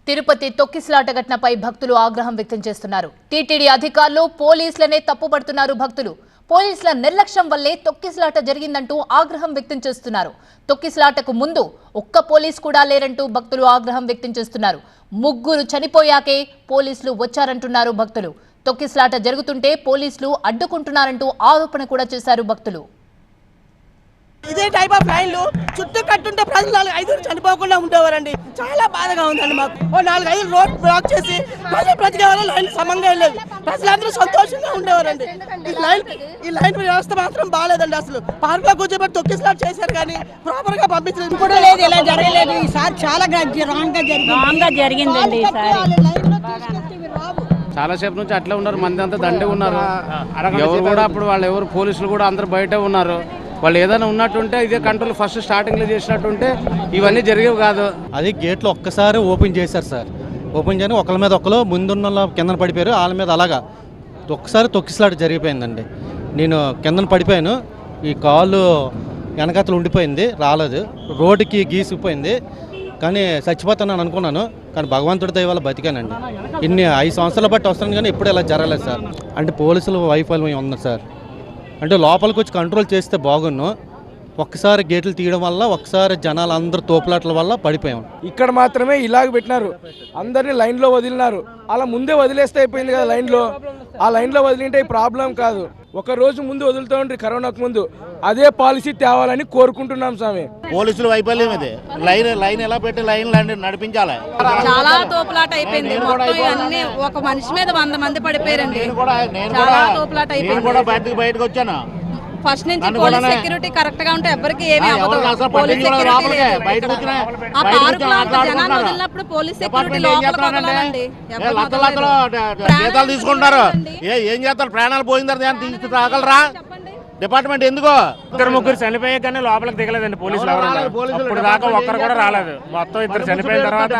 తిరుపతి తొక్కిసలాట ఘటనపై భక్తులు ఆగ్రహం వ్యక్తం చేస్తున్నారు. టీటీడీ అధికారులు పోలీసులనే తప్పుపడుతున్నారు. భక్తులు పోలీసుల నిర్లక్ష్యం వల్లే తొక్కిసలాట జరిగిందంటూ ఆగ్రహం వ్యక్తం చేస్తున్నారు. తొక్కిసలాటకు ముందు ఒక్క పోలీసు కూడా లేరంటూ భక్తులు ఆగ్రహం వ్యక్తం చేస్తున్నారు. ముగ్గురు చనిపోయాకే పోలీసులు వచ్చారంటున్నారు భక్తులు. తొక్కిసలాట జరుగుతుంటే పోలీసులు అడ్డుకుంటున్నారంటూ ఆరోపణ కూడా చేశారు భక్తులు. ఇదే టైప్ ఆఫ్ లైన్లు చుట్టూ కట్టుంటే ప్రజలు 4-5 చనిపోకుండా ఉండేవారండి. చాలా బాధగా ఉందండి మాకు. 4-5 రోడ్ బ్లాక్ చేసి ప్రజల వల్ల లైన్ సమంగా వెళ్ళేది. ప్రజలందరూ సంతోషంగా ఉండేవారండి. ఈ లైన్ వ్యవస్థ మాత్రం బాగాలేదండి. అసలు పార్క్ లో కూర్చోబెట్టి తొక్కిసలాట చేశారు కానీ ప్రాపర్ గా పంపించలేదు కూడా లేదు. ఇలా జరగలేదు. ఈసారి చాలా రాంగ్ గా జరిగిందండి. చాలా సేపు నుంచి అట్లా ఉన్నారు. మంది అంతా దండే ఉన్నారు. ఎవరు కూడా అప్పుడు వాళ్ళు ఎవరు పోలీసులు కూడా అందరు బయట ఉన్నారు. వాళ్ళు ఏదైనా ఉన్నట్టుంటే ఇదే కంట్రోల్ ఫస్ట్ స్టార్టింగ్లో చేసినట్టుంటే ఇవన్నీ జరిగేవి కాదు. అది గేట్లు ఒక్కసారి ఓపెన్ చేశారు సార్. ఓపెన్ చేయని ఒకరి మీద ఒకరు ముందున్న కిందన పడిపోయారు. వాళ్ళ మీద అలాగా ఒక్కసారి తొక్కిసలాట జరిగిపోయిందండి. నేను కిందన పడిపోయాను. ఈ కాలు వెనకతలు ఉండిపోయింది, రాలేదు. రోడ్డుకి గీసిపోయింది. కానీ చచ్చిపోతానని అనుకున్నాను. కానీ భగవంతుడి దయ వల్ల బతికానండి. 5 సంవత్సరాల బట్టి వస్తాను కానీ ఎప్పుడు ఇలా జరగలేదు సార్. అంటే పోలీసులు వైఫల్యం ఉంది సార్. అంటే లోపలికి వచ్చి కంట్రోల్ చేస్తే బాగున్ను. ఒక్కసారి గేట్లు తీయడం వల్ల ఒక్కసారి జనాలు అందరూ తోపులాట్ల వల్ల పడిపోయాం. ఇక్కడ మాత్రమే ఇలాగ పెట్టినారు. అందరినీ లైన్లో వదిలినారు. అలా ముందే వదిలేస్తే అయిపోయింది కదా. ఆ లైన్లో వదిలింటే ఈ ప్రాబ్లం కాదు. ఒక రోజు ముందు వదులుతూ ఉంటే కరోనాకు ముందు అదే పాలసీ తేవాలని కోరుకుంటున్నాం స్వామి. పోలీసులు వైఫల్యం ఇది. లైన్ ఎలా పెట్టి లైన్ నడిపించాలి. చాలా తోపులాట అయిపోయింది. మొత్తం ఒక మనిషి మీద 100 మంది పడిపోయారండి. చాలా తోపులాట అయిపోయింది. బయటకు వచ్చాను. ఫస్ట్ నుంచి పోలీస్ సెక్యూరిటీ కరెక్ట్ గా ఉంటే ఎవరికి ఏమీ అవ్వదు. పోలీస్ సెక్యూరిటీ ఆ పార్క్ లో జనాన్ని వదిలినప్పుడు పోలీస్ సెక్యూరిటీ లోపలికి జీతాలు తీసుకుంటారు. ఏం చేస్తారు? ప్రాణాలు పోయిన తర్వాత తీసుకు రాగలరా? డిపార్ట్మెంట్ ఎందుకో 2-3 చనిపోయే కానీ లోపలికి దిగలేదండి పోలీసులు. ఇప్పుడు దాకా ఒక్కరు కూడా రాలేదు. మొత్తం 2 చనిపోయిన తర్వాత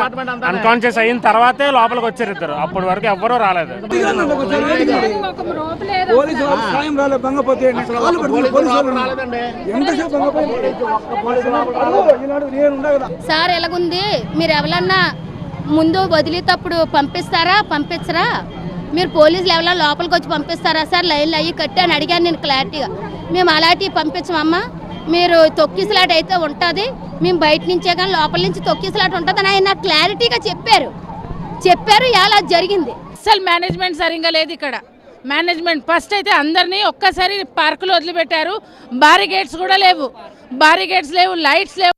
అన్కాన్షియస్ అయిన తర్వాతే లోపలికి వచ్చారు 2. అప్పటి వరకు ఎవ్వరూ రాలేదు. సార్ ఎలాగుంది? మీరు ఎవరన్నా ముందు వదిలేటప్పుడు పంపించరా? మీరు పోలీసులు ఎవరైనా లోపలికి వచ్చి పంపిస్తారా సార్? లైన్లు అయ్యి కట్టి అని అడిగాను నేను క్లారిటీగా. మేము అలాంటివి పంపించమమ్మా. మీరు తొక్కిసలాట అయితే ఉంటుంది, మేము బయట నుంచే కానీ లోపల నుంచి తొక్కిసలాట ఉంటుందని ఆయన నాకు క్లారిటీగా చెప్పారు. ఎలా జరిగింది? అసలు మేనేజ్మెంట్ సరిగ్గా లేదు ఇక్కడ. మేనేజ్మెంట్ ఫస్ట్ అయితే అందరినీ ఒక్కసారి పార్కులో వదిలిపెట్టారు. బారిగేట్స్ కూడా లేవు, లైట్స్ లేవు.